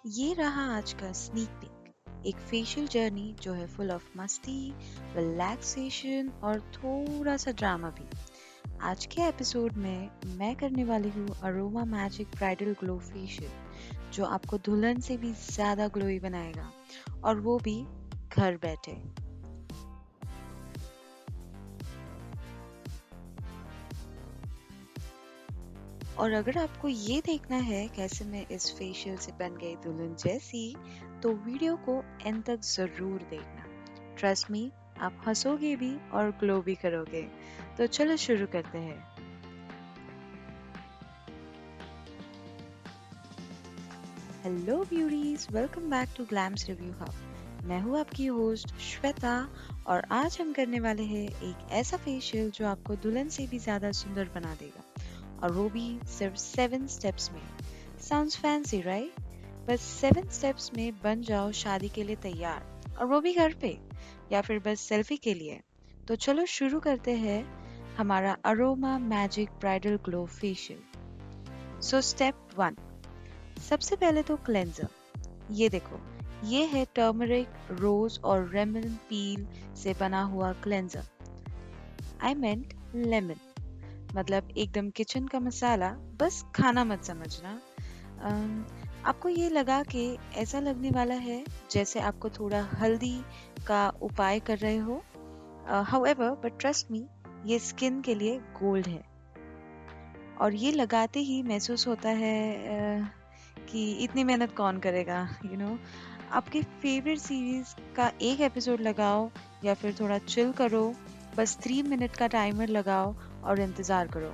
ये रहा आज का स्नीक पिक। एक फेशियल जर्नी जो है फुल ऑफ मस्ती, रिलैक्सेशन और थोड़ा सा ड्रामा भी। आज के एपिसोड में मैं करने वाली हूँ aroma magic bridal glow facial, जो आपको दुल्हन से भी ज्यादा ग्लोई बनाएगा, और वो भी घर बैठे। और अगर आपको ये देखना है कैसे मैं इस फेशियल से बन गई दुल्हन जैसी, तो वीडियो को एंड तक जरूर देखना। ट्रस्ट मी, आप हंसोगे भी और ग्लो भी करोगे। तो चलो शुरू करते हैं। Hello beauties, welcome back to Glams Review Hub. मैं हूँ आपकी होस्ट श्वेता, और आज हम करने वाले हैं एक ऐसा फेशियल जो आपको दुल्हन से भी ज्यादा सुंदर बना देगा, और वो भी सिर्फ 7 स्टेप्स में। Sounds fancy right? बस 7 स्टेप्स में बन जाओ शादी के लिए तैयार, और वो भी घर पे, या फिर बस सेल्फी के लिए। तो चलो शुरू करते हैं हमारा aroma magic bridal glow facial. So step 1, सबसे पहले तो क्लेंजर। ये देखो, ये है टर्मरिक, रोज और लेमन पील से बना हुआ क्लेंजर। आई मेंट लेमन, मतलब एकदम किचन का मसाला, बस खाना मत समझना। अम, आपको ये लगा के ऐसा लगने वाला है जैसे आपको थोड़ा हल्दी का उपाय कर रहे हो। हाउएवर बट ट्रस्ट मी, ये स्किन के लिए गोल्ड है। और ये लगाते ही महसूस होता है कि इतनी मेहनत कौन करेगा, यू you नो। आपके फेवरेट सीरीज का एक एपिसोड लगाओ, या फिर थोड़ा चिल करो। बस 3 मिनट का टाइमर लगाओ और इंतजार करो।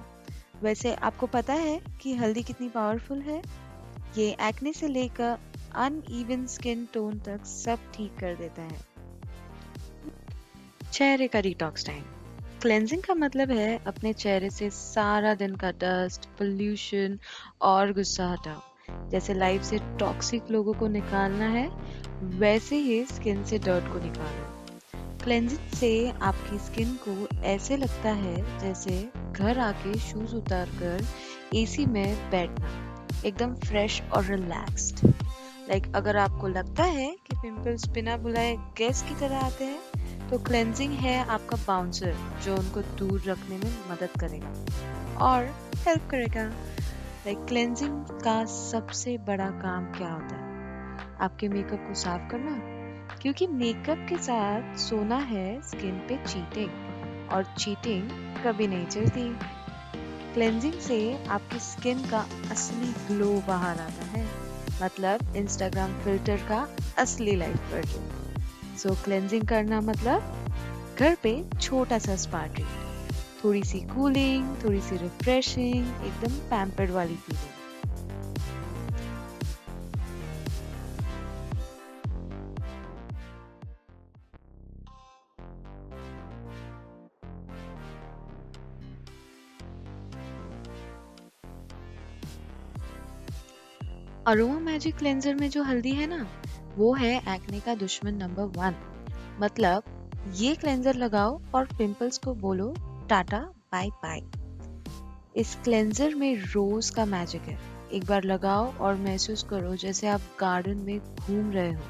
वैसे आपको पता है कि हल्दी कितनी पावरफुल है? ये एक्ने से लेकर अनइवन स्किन टोन तक सब ठीक कर देता है। चेहरे का डिटॉक्स टाइम। क्लेंजिंग का मतलब है अपने चेहरे से सारा दिन का डस्ट, पोल्यूशन और गुस्सा हटाओ। जैसे लाइफ से टॉक्सिक लोगों को निकालना है, वैसे ही स्किन से डर्ट को निकालो। क्लेंजिंग से आपकी स्किन को ऐसे लगता है जैसे घर आके शूज उतार कर एसी में बैठना, एकदम फ्रेश और रिलैक्स्ड। अगर आपको लगता है कि पिंपल्स बिना बुलाए गेस्ट की तरह आते हैं, तो क्लेंजिंग है आपका बाउंसर, जो उनको दूर रखने में मदद करेगा और हेल्प करेगा। क्लेंजिंग का सबसे बड़ा काम क्या होता है? आपके मेकअप को साफ करना, क्योंकि मेकअप के साथ सोना है स्किन पे चीटिंग, और चीटिंग कभी नहीं चलती। क्लेंजिंग से आपकी स्किन का असली ग्लो बाहर आता है, मतलब इंस्टाग्राम फिल्टर का असली लाइफ वर्जन। सो क्लेंजिंग करना मतलब घर पे छोटा सा स्पा ट्रीट, थोड़ी सी कूलिंग, थोड़ी सी रिफ्रेशिंग, एकदम पैम्पर्ड वाली फीलिंग। अरोमा मैजिक क्लेंजर में जो हल्दी है ना, वो है एक्ने का दुश्मन नंबर 1। मतलब ये क्लेंजर लगाओ और पिंपल्स को बोलो टाटा बाय बाय। इस क्लेंजर में रोज का मैजिक है। एक बार लगाओ और महसूस करो जैसे आप गार्डन में घूम रहे हो,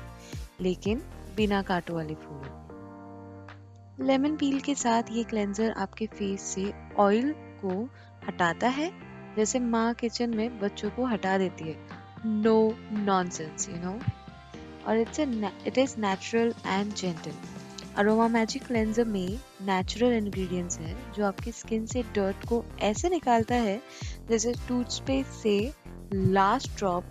लेकिन बिना कांटों वाले फूलों। लेमन पील के साथ ये क्लेंजर आपके फेस से ऑयल को हटाता है, जैसे माँ किचन में बच्चों को हटा देती है। No nonsense, you know. और it is natural and gentle. Aroma Magic cleanser में नेचुरल इंग्रेडिएंट्स हैं जो आपकी स्किन से डर्ट को ऐसे निकालता है जैसे टूथपेस्ट से लास्ट ड्रॉप।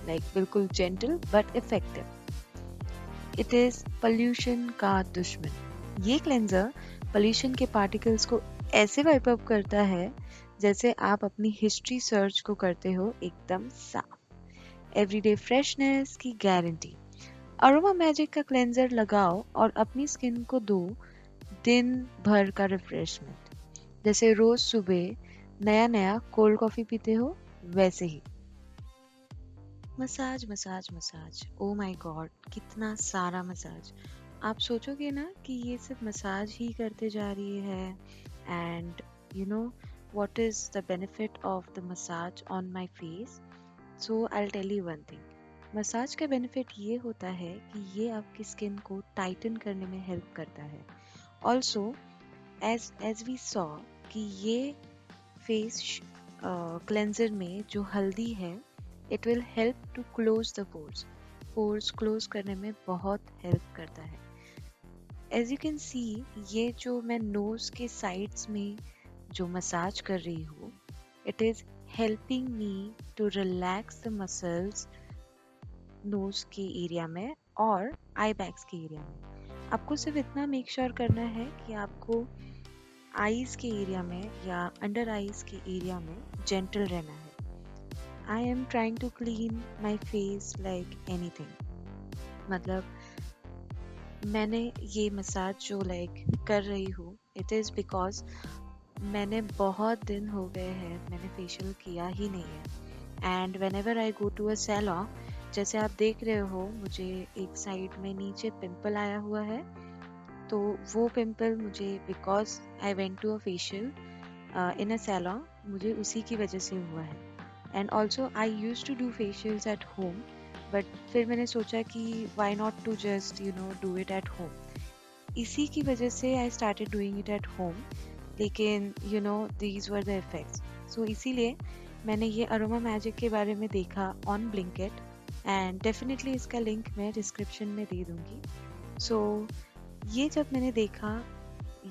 बिल्कुल gentle but effective. It is pollution का दुश्मन। ये क्लेंजर पोल्यूशन के पार्टिकल्स को ऐसे वाइप अप करता है जैसे आप अपनी हिस्ट्री सर्च को करते हो, एकदम साफ। एवरीडे फ्रेशनेस की गारंटी। अरोमा मैजिक का क्लेंजर लगाओ और अपनी स्किन को दो दिन भर का रिफ्रेशमेंट, जैसे रोज सुबह नया नया कोल्ड कॉफी पीते हो, वैसे ही। Massage massage massage, oh my God, कितना सारा मसाज। आप सोचोगे ना कि ये सिर्फ मसाज ही करते जा रही है, and you know what is the benefit of the massage on my face? So I'll tell you one thing. Massage का बेनिफिट ये होता है कि ये आपकी स्किन को टाइटन करने में हेल्प करता है। ऑल्सो एज वी सॉ कि ये फेस क्लेंजर में जो हल्दी है, it will help to close the pores. Pores close करने में बहुत हेल्प करता है। एज यू कैन सी, ये जो मैं नोज के साइड्स में जो मसाज कर रही हूँ, it is helping me to relax the muscles nose के एरिया में और आई बैग्स के एरिया में। आपको सिर्फ इतना मेक श्योर करना है कि आपको आईज के एरिया में या अंडर आईज के एरिया में जेंटल रहना है। I am trying to clean my face like anything. मतलब मैंने ये मसाज जो कर रही हूँ, इट इज़ बिकॉज मैंने बहुत दिन हो गए हैं मैंने फेशियल किया ही नहीं है। And whenever I go to a salon, जैसे आप देख रहे हो मुझे एक साइड में नीचे पिंपल आया हुआ है, तो वो पिंपल मुझे because I went to a facial in a salon, मुझे उसी की वजह से हुआ है। And also I use to do facials at home, but फिर मैंने सोचा कि why not to just do it at home. इसी की वजह से I started doing it at home, लेकिन these were the effects. So इसीलिए मैंने ये अरोमा मैजिक के बारे में देखा ऑन ब्लिंकिट, एंड डेफिनेटली इसका लिंक मैं डिस्क्रिप्शन में दे दूँगी। सो ये जब मैंने देखा,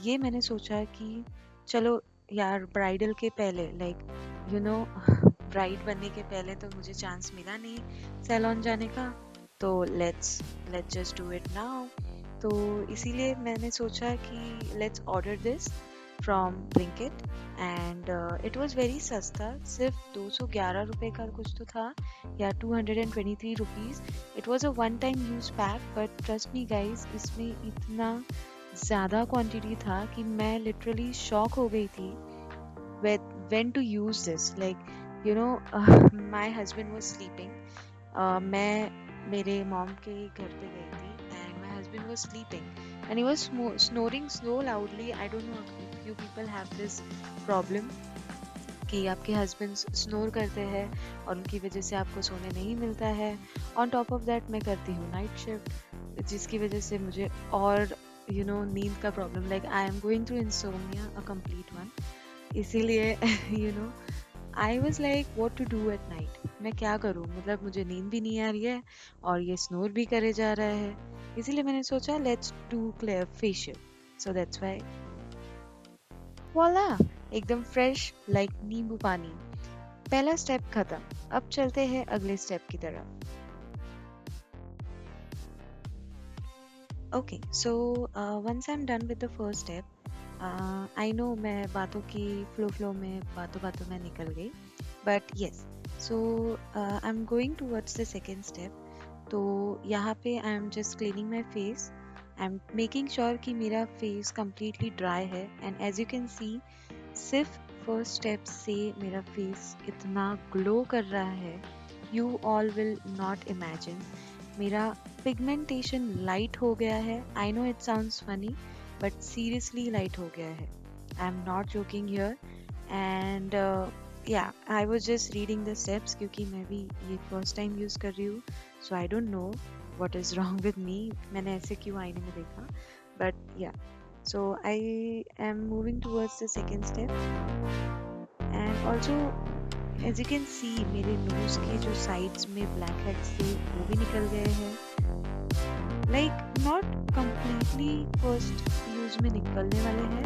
ये मैंने सोचा कि चलो यार, ब्राइडल के पहले ब्राइड बनने के पहले तो मुझे चांस मिला नहीं सैलून जाने का, तो let's just do it now. तो इसीलिए मैंने सोचा कि let's order this from Blinkit, and it was very सस्ता, सिर्फ 211 रुपये का कुछ तो था, या 223 rupees. It was a one time use pack, but trust me guys, इसमें इतना ज़्यादा क्वांटिटी था कि मैं लिटरली शॉक हो गई थी when to use this. My husband was sleeping. मैं मेरे मॉम के घर पे गई थी, and my husband was sleeping and he was snoring so loudly. I don't know if you people have this problem कि आपके हस्बैंड स्नोर करते हैं और उनकी वजह से आपको सोने नहीं मिलता है। ऑन टॉप ऑफ दैट मैं करती हूँ नाइट शिफ्ट, जिसकी वजह से मुझे और नींद का problem, I am going through insomnia, a complete one. इसीलिए I was like what to do at night, मैं क्या करूँ, मतलब मुझे नींद भी नहीं आ रही है और ये स्नोर भी करे जा रहा है। इसीलिए मैंने सोचा let's do clear facial, so that's why voila, एकदम फ्रेश लाइक नींबू पानी। पहला स्टेप खत्म, अब चलते हैं अगले स्टेप की तरफ। Okay, so once I am done with the first step, I know मैं बातों की फ्लो में बातों में निकल गई, but yes, so I am going towards the second step. तो यहाँ पे I am just cleaning my face, I am making sure कि मेरा फेस कम्प्लीटली ड्राई है। And as you can see, सिर्फ फर्स्ट स्टेप से मेरा फेस इतना ग्लो कर रहा है, you all will not imagine. मेरा पिगमेंटेशन लाइट हो गया है। I know it sounds funny, but seriously light हो गया है। I am not joking here. And yeah, I was just reading the steps, क्योंकि मैं भी ये फर्स्ट टाइम यूज़ कर रही हूँ, so I don't know what is wrong with me, मैंने ऐसे क्यों आईने में देखा, but yeah, so I am moving towards the second step. And also as you can see, मेरे नोज के जो साइड्स में ब्लैक हेड्स थे वो भी निकल गए हैं, नॉट completely फर्स्ट यूज में निकलने वाले हैं,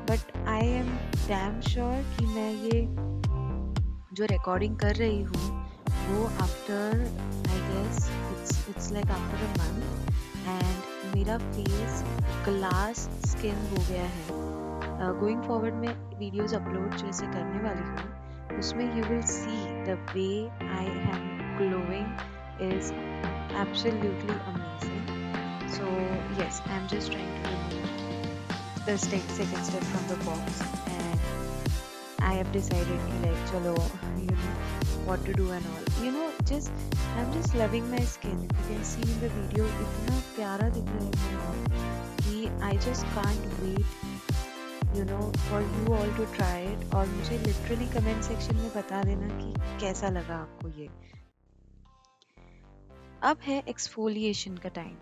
but I am damn sure कि मैं ये जो रिकॉर्डिंग कर रही हूँ वो after, I guess it's like after a month, and मेरा फेस ग्लास स्किन हो गया है। गोइंग फॉरवर्ड में वीडियोस अपलोड जैसे करने वाली हूँ, उसमें you will see the way I am glowing is absolutely amazing. So yes, I'm just trying to remove the second step from the box, and I have decided like chalo, what to do and all, I'm just loving my skin. If you can see in the video, इतना प्यारा दिख रहा है मेरा कि I just can't wait for you all to try it, और मुझे literally comment section में बता देना कि कैसा लगा आपको ये। अब है एक्सफोलिएशन का टाइम।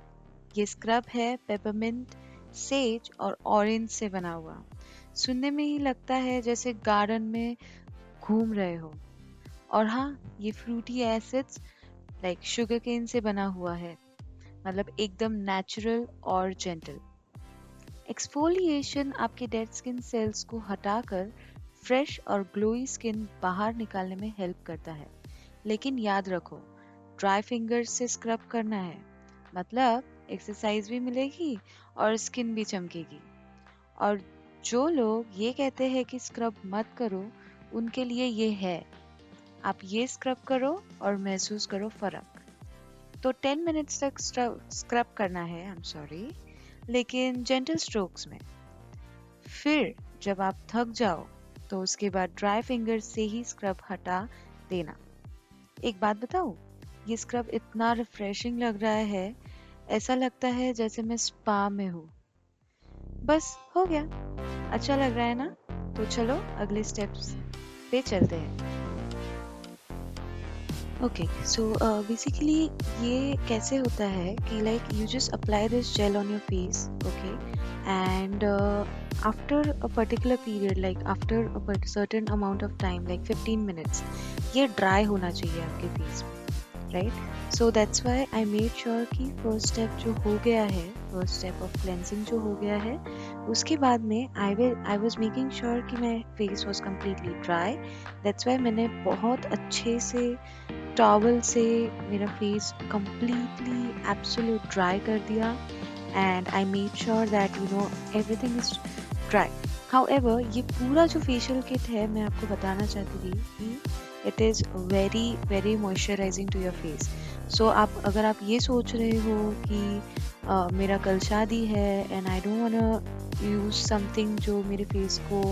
ये स्क्रब है पेपरमिंट, सेज और ऑरेंज से बना हुआ। सुनने में ही लगता है जैसे गार्डन में घूम रहे हो। और हाँ, ये fruity acids like sugar cane से बना हुआ है, मतलब एकदम नेचुरल और जेंटल। एक्सफोलिएशन आपके डेड स्किन सेल्स को हटाकर फ्रेश और ग्लोई स्किन बाहर निकालने में हेल्प करता है। लेकिन याद रखो, ड्राई फिंगर्स से स्क्रब करना है, मतलब एक्सरसाइज भी मिलेगी और स्किन भी चमकेगी। और जो लोग ये कहते हैं कि स्क्रब मत करो, उनके लिए ये है, आप ये स्क्रब करो और महसूस करो फर्क। तो 10 मिनट्स तक स्क्रब करना है, आई एम सॉरी, लेकिन जेंटल स्ट्रोक्स में। फिर जब आप थक जाओ तो उसके बाद ड्राई फिंगर से ही स्क्रब हटा देना। एक बात बताऊं, ये स्क्रब इतना रिफ्रेशिंग लग रहा है, ऐसा लगता है जैसे मैं स्पा में हूँ। बस हो गया, अच्छा लग रहा है ना? तो चलो अगले स्टेप्स पे चलते हैं। ओके, सो बेसिकली ये कैसे होता है कि like you just apply this gel on your face, okay, and after a particular period, like after a certain amount of time, like 15 minutes, ये ड्राई होना चाहिए आपके फेस में, right? So that's why I made sure कि first step जो हो गया है, फर्स्ट स्टेप ऑफ क्लेंजिंग जो हो गया है, उसके बाद में आई वाज मेकिंग श्योर कि my face was completely dry. That's why मैंने बहुत अच्छे से टॉवल से मेरा फेस कम्प्लीटली एब्सोल्यूट ड्राई कर दिया, and I made sure that you know everything is dry. However ये पूरा जो फेशियल किट है, मैं आपको बताना चाहती थी कि it is very very moisturising to your face. So आप अगर आप ये सोच रहे हो कि मेरा कल शादी है and I don't want use something जो मेरे फेस को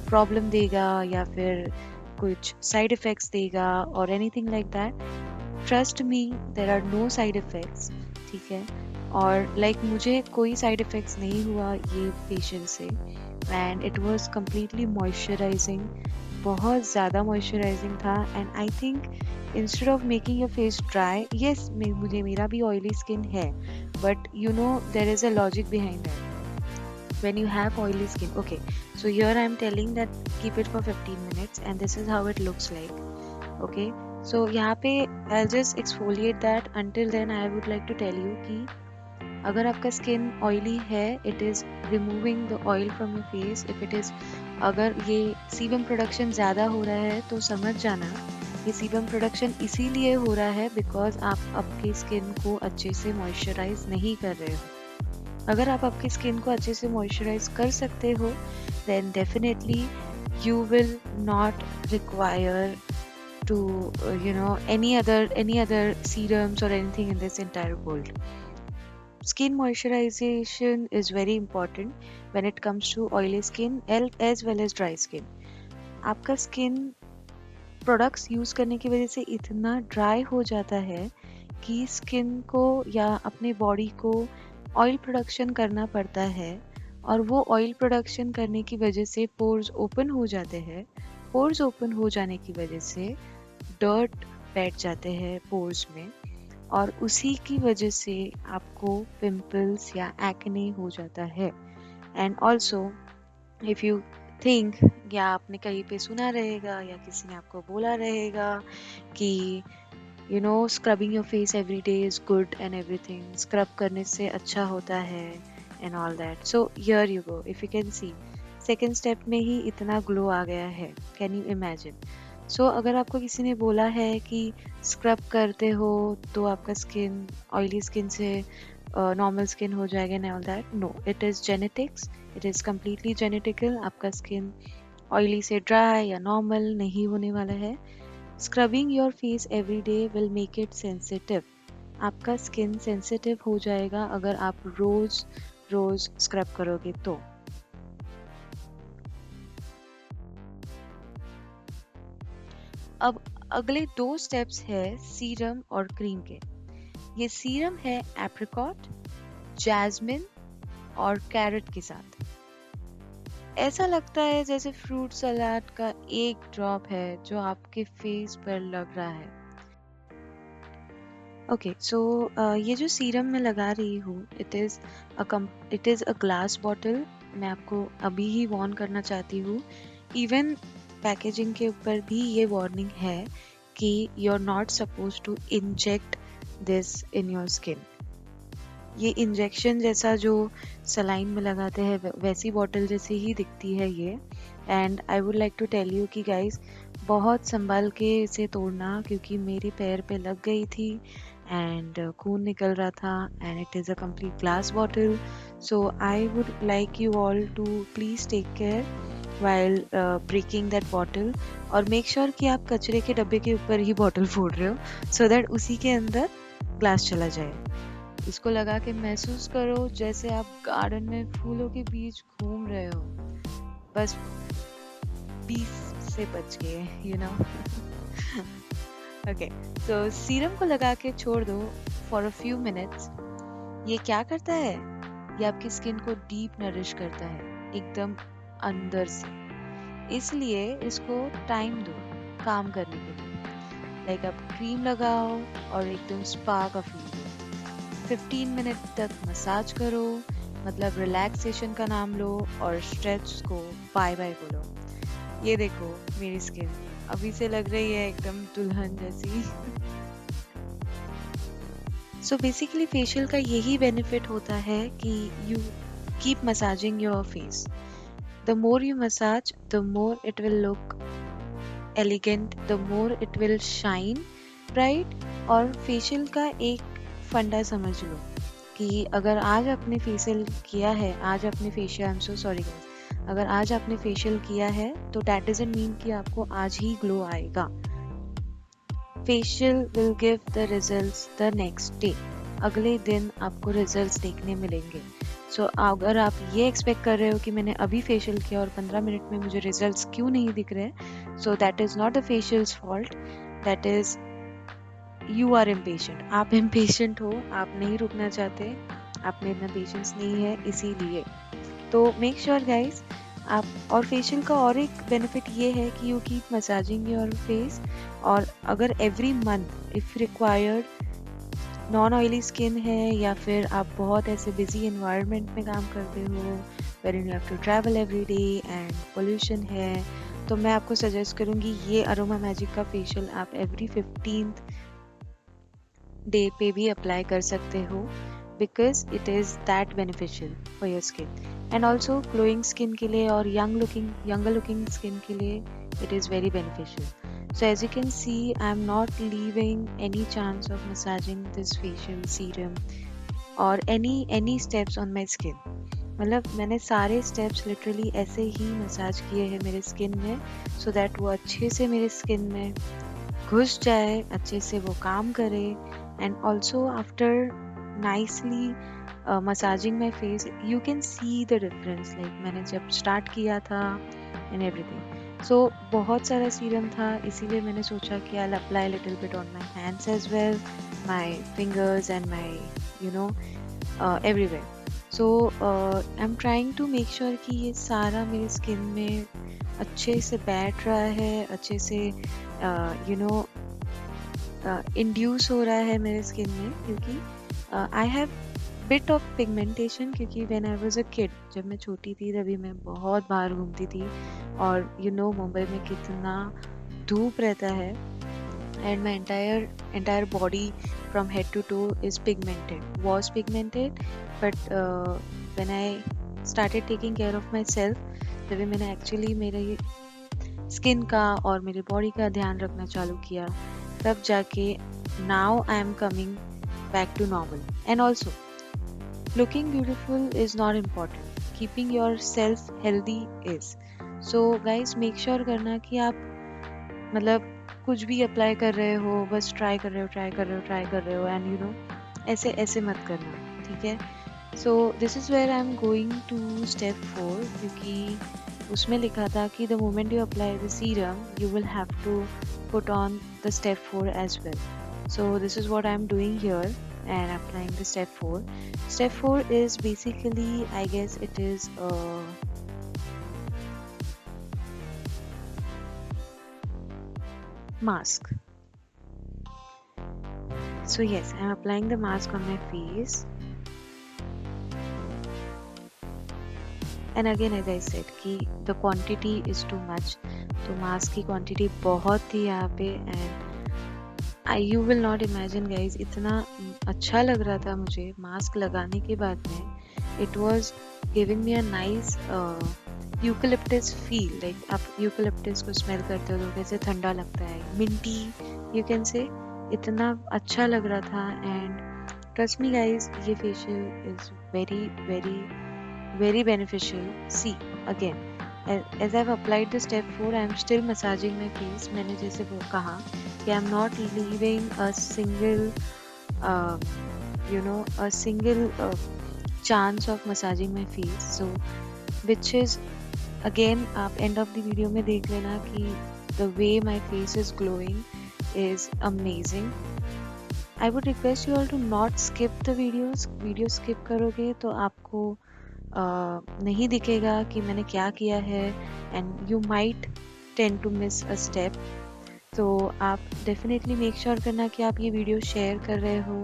प्रॉब्लम देगा या फिर कुछ साइड इफेक्ट्स देगा और anything like that, trust me, there are no side effects, ठीक है? और लाइक मुझे कोई साइड इफेक्ट्स नहीं हुआ ये फेशियल से, and it was completely moisturising, बहुत ज़्यादा मॉइस्चराइजिंग था। And I think instead of making your face dry, yes मुझे मेरा भी ऑयली स्किन है, but you know there is a logic behind that. When you have oily skin, okay, so here I am telling that keep it for 15 minutes and this is how it looks like, okay? So यहाँ पे I'll just exfoliate that. Until then I would like to tell you कि अगर आपका skin oily है, it is removing the oil from your face. If it is, अगर ये sebum production ज़्यादा हो रहा है तो समझ जाना ये सीबम प्रोडक्शन इसीलिए हो रहा है बिकॉज आप आपकी स्किन को अच्छे से मॉइस्चराइज नहीं कर रहे हो। अगर आप आपकी स्किन को अच्छे से मॉइस्चराइज कर सकते हो, then definitely you will not require to any other serums or anything in this entire world. Skin moisturization is very important when it comes to oily skin as well as dry skin. आपका skin products use करने की वजह से इतना dry हो जाता है कि स्किन को या अपने बॉडी को ऑयल प्रोडक्शन करना पड़ता है, और वो ऑयल प्रोडक्शन करने की वजह से पोर्स ओपन हो जाते हैं। पोर्स ओपन हो जाने की वजह से डर्ट बैठ जाते हैं पोर्स में, और उसी की वजह से आपको पिंपल्स या एक्ने हो जाता है। And also if you think, या आपने कहीं पे सुना रहेगा या किसी ने आपको बोला रहेगा कि scrubbing your face every day is good and everything, scrub करने से अच्छा होता है and all that. So here you go, if you can C, second step में ही इतना ग्लो आ गया है, कैन यू इमेजिन? सो अगर आपको किसी ने बोला है कि स्क्रब करते हो तो आपका स्किन ऑयली स्किन से नॉर्मल स्किन हो जाएगा and all that, no, it is genetics, it is completely genetical. आपका स्किन ऑयली से ड्राई या नॉर्मल नहीं होने वाला है। Scrubbing your face every day will make it sensitive. आपका स्किन सेंसिटिव हो जाएगा अगर आप रोज रोज स्क्रब करोगे तो। अब अगले 2 स्टेप्स है सीरम और क्रीम के। ये सीरम है एप्रिकॉट, जैस्मिन और कैरेट के साथ। ऐसा लगता है जैसे फ्रूट सलाद का एक ड्रॉप है जो आपके फेस पर लग रहा है। ओके सो ये जो सीरम मैं लगा रही हूँ it is a glass bottle. मैं आपको अभी ही वार्न करना चाहती हूँ। इवन पैकेजिंग के ऊपर भी ये वार्निंग है कि you are not suppose to inject this in your skin. ये इंजेक्शन जैसा जो सलाइन में लगाते हैं वैसी बॉटल जैसी ही दिखती है ये। And I would like to tell you कि गाइस बहुत संभाल के इसे तोड़ना, क्योंकि मेरे पैर पे लग गई थी एंड खून निकल रहा था and it is a complete glass bottle. So I would like you all to please take care while breaking that bottle, और मेक श्योर कि आप कचरे के डब्बे के ऊपर ही बॉटल फोड़ रहे हो सो दैट उसी के अंदर ग्लास चला जाए। इसको लगा के महसूस करो जैसे आप गार्डन में फूलों के बीच घूम रहे हो, बस बीस से बच गए, you know. Okay so serum को लगा के छोड़ दो फॉर अ फ्यू मिनट्स। ये क्या करता है, ये आपकी स्किन को डीप नरिश करता है एकदम अंदर से। इसलिए इसको टाइम दो काम करने के लिए। लाइक आप क्रीम लगाओ और एकदम स्पा का फील दो। 15 मिनट तक मसाज करो, मतलब रिलैक्सेशन का नाम लो और स्ट्रेच को बाय बाय बोलो। ये देखो मेरी स्किन अभी से लग रही है एकदम दुल्हन जैसी। सो बेसिकली फेशियल का यही बेनिफिट होता है कि you keep massaging your face. The more you massage, the more it will look elegant, the more it will shine bright। और फेशियल का एक फंडा समझ लो कि अगर आज आपने फेशियल किया है, आज आपने facial, I am so sorry guys, अगर आज आपने फेशियल किया है तो दैट डजंट मीन कि आपको आज ही ग्लो आएगा। Facial will give the results the next day. अगले दिन आपको रिजल्ट्स देखने मिलेंगे। सो अगर आप ये एक्सपेक्ट कर रहे हो कि मैंने अभी फेशियल किया और 15 मिनट में मुझे रिजल्ट्स क्यों नहीं दिख रहे, so that is not the facials fault, that is you are impatient. आप इम्पेशेंट हो, आप नहीं रुकना चाहते, आप में इतना पेशेंस नहीं है, इसीलिए। तो मेक श्योर गाइस आप, और फेशियल का और एक बेनिफिट ये है कि you keep massaging your face. और अगर every month if required non oily skin है, या फिर आप बहुत ऐसे बिजी एनवायरनमेंट में काम करते हो where you have to travel every day and pollution है, तो मैं आपको सजेस्ट करूँगी ये अरोमा मैजिक का फेशियल आप एवरी 15th डे पे भी अप्लाई कर सकते हो, because it is that beneficial for your skin. And also glowing skin के लिए और यंगर लुकिंग स्किन के लिए it is very beneficial. So as you can see, I'm not leaving any chance of massaging this facial serum or any steps on my skin। मतलब मैंने सारे steps literally ऐसे ही massage किए हैं मेरे skin में, so that वो अच्छे से मेरे स्किन में घुस जाए, अच्छे से वो काम करे। And also after nicely massaging my face, you can see the difference, like मैंने जब start किया था and everything। सो बहुत सारा सीरम था, इसीलिए मैंने सोचा कि I apply little bit on my hands as well, my fingers and my you know everywhere. So I am trying to make sure कि ये सारा मेरी स्किन में अच्छे से बैठ रहा है, अच्छे से यू नो इंड्यूस हो रहा है मेरे स्किन में, क्योंकि I have bit of pigmentation, क्योंकि when I was a kid, जब मैं छोटी थी तभी मैं बहुत बाहर घूमती थी, और यू नो मुंबई में कितना धूप रहता है, and my entire body from head to toe is pigmented, was pigmented. But when I started taking care of myself, तभी मैंने एक्चुअली मेरे स्किन का और मेरे बॉडी का ध्यान रखना चालू किया, तब जाके now I am coming back to normal। And also looking beautiful is not important, keeping yourself healthy is। so guys make sure करना कि आप मतलब कुछ भी अप्लाई कर रहे हो, बस ट्राई कर रहे हो एंड यू नो ऐसे ऐसे मत करना, ठीक है। So this is where I am going to step 4, क्योंकि उसमें लिखा था कि the moment you apply the serum you will have to put on the step 4 as well. So this is what I'm doing here and applying the step 4. Step 4 is basically, I guess it is a mask। So yes, I'm applying the mask on my face. And again as I said कि the quantity is too much. तो mask की quantity बहुत थी यहाँ पे and you will not imagine guys, इतना अच्छा लग रहा था मुझे मास्क लगाने के बाद में. It was giving me a nice eucalyptus feel. Like आप यूकलिप्टस को स्मेल करते हो तो कैसे ठंडा लगता है, मिंटी यू कैन से. इतना अच्छा लग रहा था एंड ट्रस्ट मी गाइज, ये facial is very very very beneficial. See, again, as I've applied the step 4, I am still massaging my face. मैंने जैसे वो कहा कि I am not leaving a single a single chance of massaging my face. So which is again आप end of the video में देख लेना कि the way my face is glowing is amazing. I would request you all to not skip the videos. Video skip करोगे तो आपको नहीं दिखेगा कि मैंने क्या किया है and you might tend to miss a step. तो आप डेफिनेटली मेक श्योर करना कि आप ये वीडियो शेयर कर रहे हो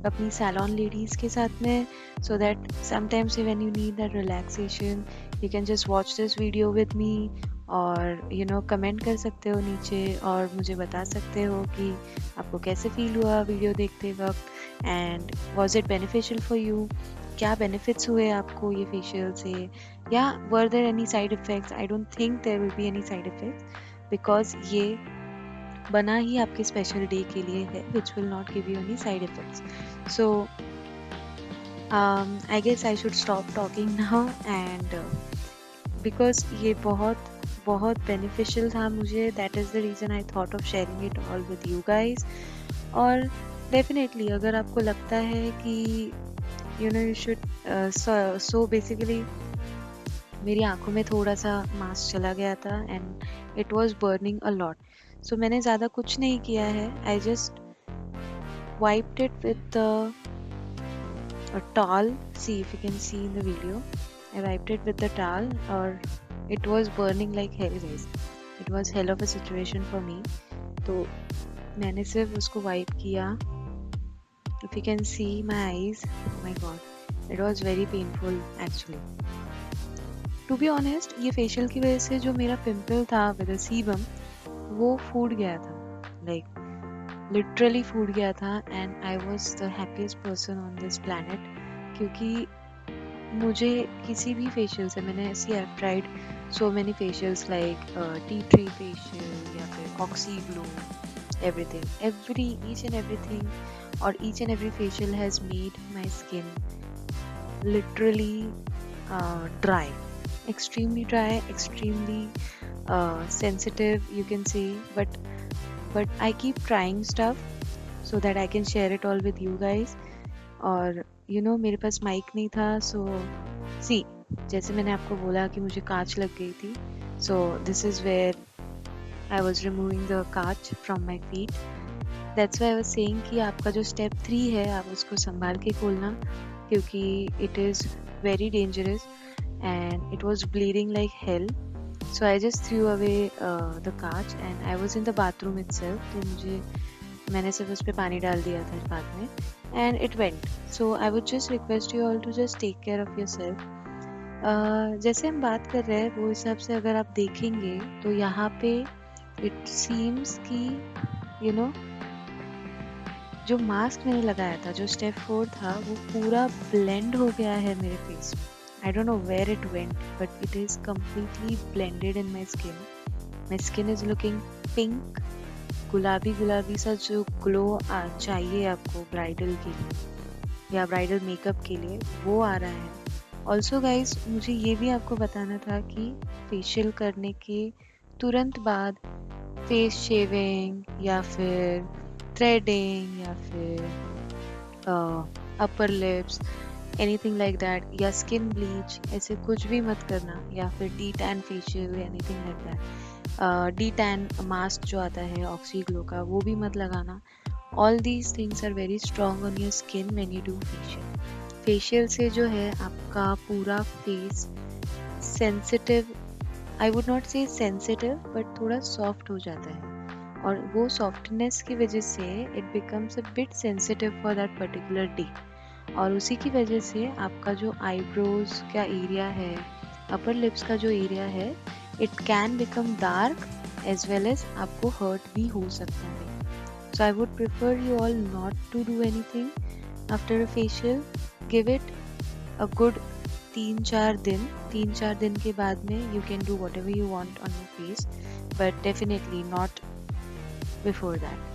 अपनी सैलॉन लेडीज़ के साथ में, so that sometimes when you need that relaxation you can just watch this video with me. और कमेंट कर सकते हो नीचे और मुझे बता सकते हो कि आपको कैसे फील हुआ वीडियो देखते वक्त and was it beneficial for you. क्या बेनिफिट्स हुए आपको ये फेशियल से, या were there any side effects. I don't think there will be any side effects because ये बना ही आपके स्पेशल डे के लिए है which will not give you any side effects. So I guess I should stop talking now and because ये बहुत बहुत बेनिफिशियल था मुझे. That is the reason I thought of sharing it all with you guys. और definitely अगर आपको लगता है कि you should so basically मेरी आंखों में थोड़ा सा मास्क चला गया था and it was burning a lot. So मैंने ज़्यादा कुछ नहीं किया है. I just wiped it with a towel. See if you can see in the video. I wiped it with the towel और it was burning like hell guys. It was hell of a situation for me. तो मैंने सिर्फ उसको wipe किया. If you can see my eyes, oh my god, it was very painful actually. To be honest, ये facial की वजह से जो मेरा पिंपल था विद सीबम वो फूट गया था. लाइक लिटरली फूट गया था and I was the happiest person on this planet. क्योंकि मुझे किसी भी फेशियल से मैंने ऐसी I tried so many facials like tea tree facial या फिर oxy glow, everything, each and everything, or each and every facial has made my skin literally dry, extremely dry, extremely sensitive you can say. But I keep trying stuff so that I can share it all with you guys. और मेरे पास mic नहीं था. सो सी, जैसे मैंने आपको बोला कि मुझे कांच लग गई थी. So this is where I was removing the कांच from my feet. That's why I was saying कि आपका जो step 3 है आप उसको संभाल के खोलना, क्योंकि it is very dangerous and it was bleeding like hell. So I just threw away the कांच and I was in the bathroom itself. तो मैंने सिर्फ उस पर पानी डाल दिया था बाद में and it went. So I would just request you all to just take care of yourself. जैसे हम बात कर रहे हैं वो हिसाब से अगर आप देखेंगे तो यहाँ पे इट सीम्स कि जो मास्क मैंने लगाया था, जो स्टेप 4 था, वो पूरा ब्लेंड हो गया है मेरे फेस में. I don't know where it went but it is completely blended in my skin. My skin is looking pink, गुलाबी गुलाबी सा जो ग्लो चाहिए आपको ब्राइडल के लिए या ब्राइडल मेकअप के लिए, वो आ रहा है. ऑल्सो गाइज, मुझे ये भी आपको बताना था कि फेशियल करने के तुरंत बाद फेस शेविंग या फिर थ्रेडिंग या फिर upper lips, anything like that, या स्किन ब्लीच, ऐसे कुछ भी मत करना. या फिर डी टैन फेशियल या anything like that. D tan mask जो आता है ऑक्सी ग्लो का, वो भी मत लगाना. All these things are very strong on your skin when you do facial. Facial से जो है आपका पूरा face sensitive, I would not say sensitive, but थोड़ा सॉफ्ट हो जाता है. और वो सॉफ्टनेस की वजह से it becomes a bit sensitive for that particular day, और उसी की वजह से आपका जो आईब्रोज का एरिया है, अपर लिप्स का जो एरिया है, it can become dark as well as आपको हर्ट भी हो सकता है. So I would prefer you all not to do anything after a facial. Give it a good 3-4 दिन के बाद में you can do whatever you want on your face, but definitely not before that.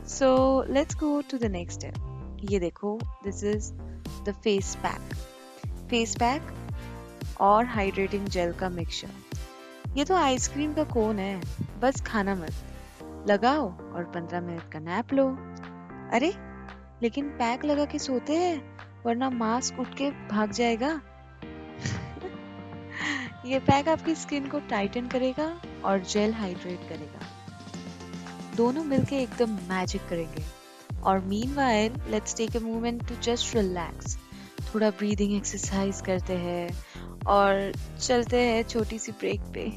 So let's go to the next step. ये देखो, this is the face pack. Face pack और hydrating jail का mixture. ये तो ice cream का कोन है, बस खाना मत. लगाओ और 15 मिनट का नैप लो. अरे, लेकिन पैक लगा के सोते हैं, वरना मास्क उठ के भाग जाएगा. ये पैक आपकी स्किन को टाइटन करेगा और जेल हाइड्रेट करेगा. दोनों मिलके एकदम मैजिक करेंगे. और meanwhile let's take a moment to just relax. थोड़ा ब्रीदिंग एक्सरसाइज करते हैं और चलते हैं छोटी सी ब्रेक पे.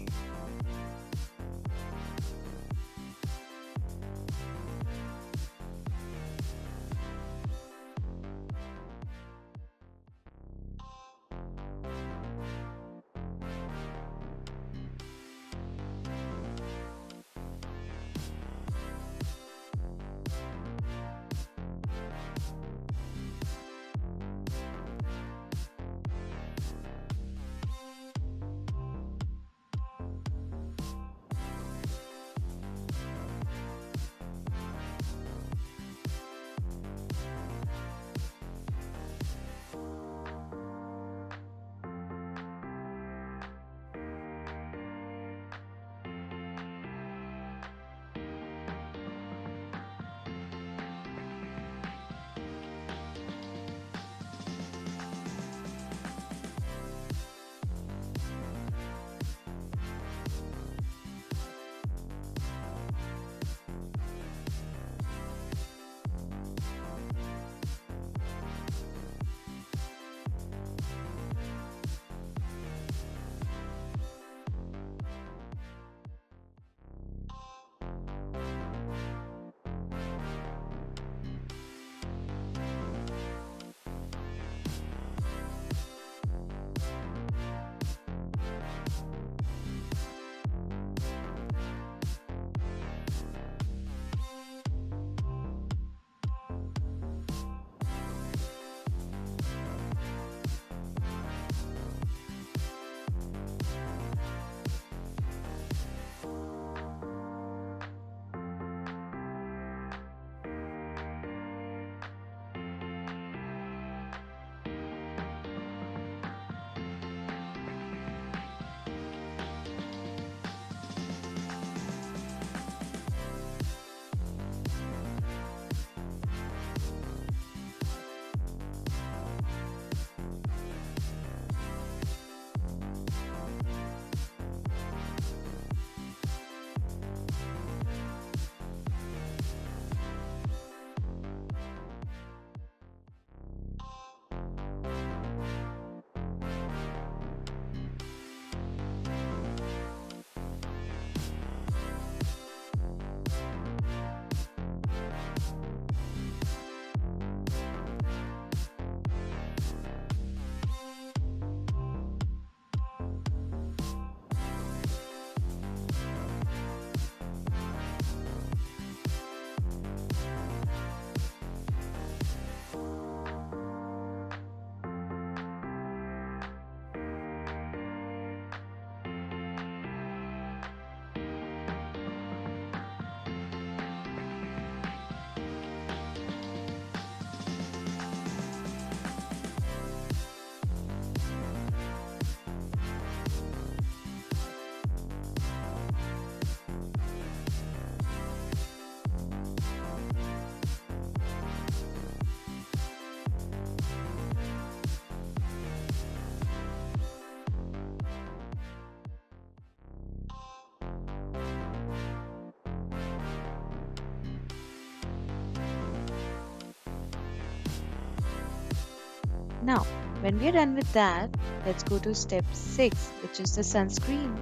Now, when we are done with that, let's go to step 6, which is the sunscreen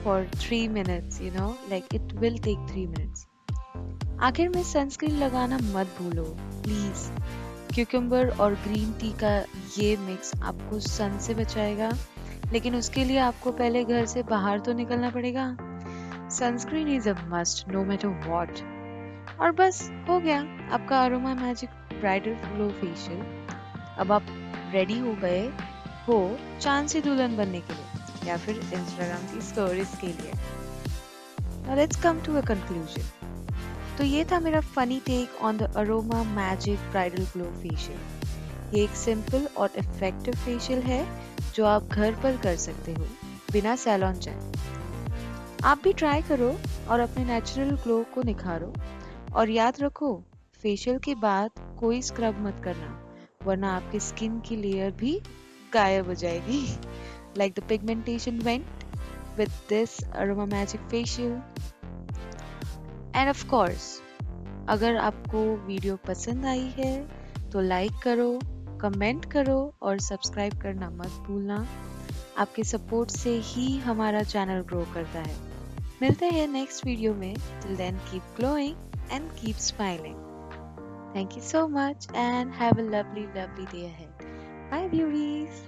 for 3 minutes, like it will take 3 minutes. आखिर में सनस्क्रीन लगाना मत भूलो प्लीज। क्यूकम्बर और ग्रीन टी का ये मिक्स आपको सन से बचाएगा, लेकिन उसके लिए आपको पहले घर से बाहर तो निकलना पड़ेगा। Sunscreen is a must know matter what. और बस हो गया आपका aroma magic bridal glow facial. अब आप रेडी हो गए हो चांद सी दुल्हन बनने के लिए या फिर इंस्टाग्राम की स्टोरीज के लिए। Now let's come to a conclusion. तो ये था मेरा funny take on the aroma magic bridal glow facial. ये एक सिंपल और इफेक्टिव फेशियल है जो आप घर पर कर सकते हो बिना सैलून जाए। आप भी ट्राई करो और अपने नेचुरल ग्लो को निखारो। और याद रखो, फेशियल के बाद कोई स्क्रब मत करना, वरना आपकी स्किन की लेयर भी गायब हो जाएगी। Like the pigmentation went with this aroma magic facial. And of course, अगर आपको वीडियो पसंद आई है तो लाइक करो, कमेंट करो और सब्सक्राइब करना मत भूलना। आपके सपोर्ट से ही हमारा चैनल ग्रो करता है। मिलते हैं नेक्स्ट वीडियो में। Till then keep glowing and keep smiling. Thank you so much and have a lovely day ahead. Bye beauties.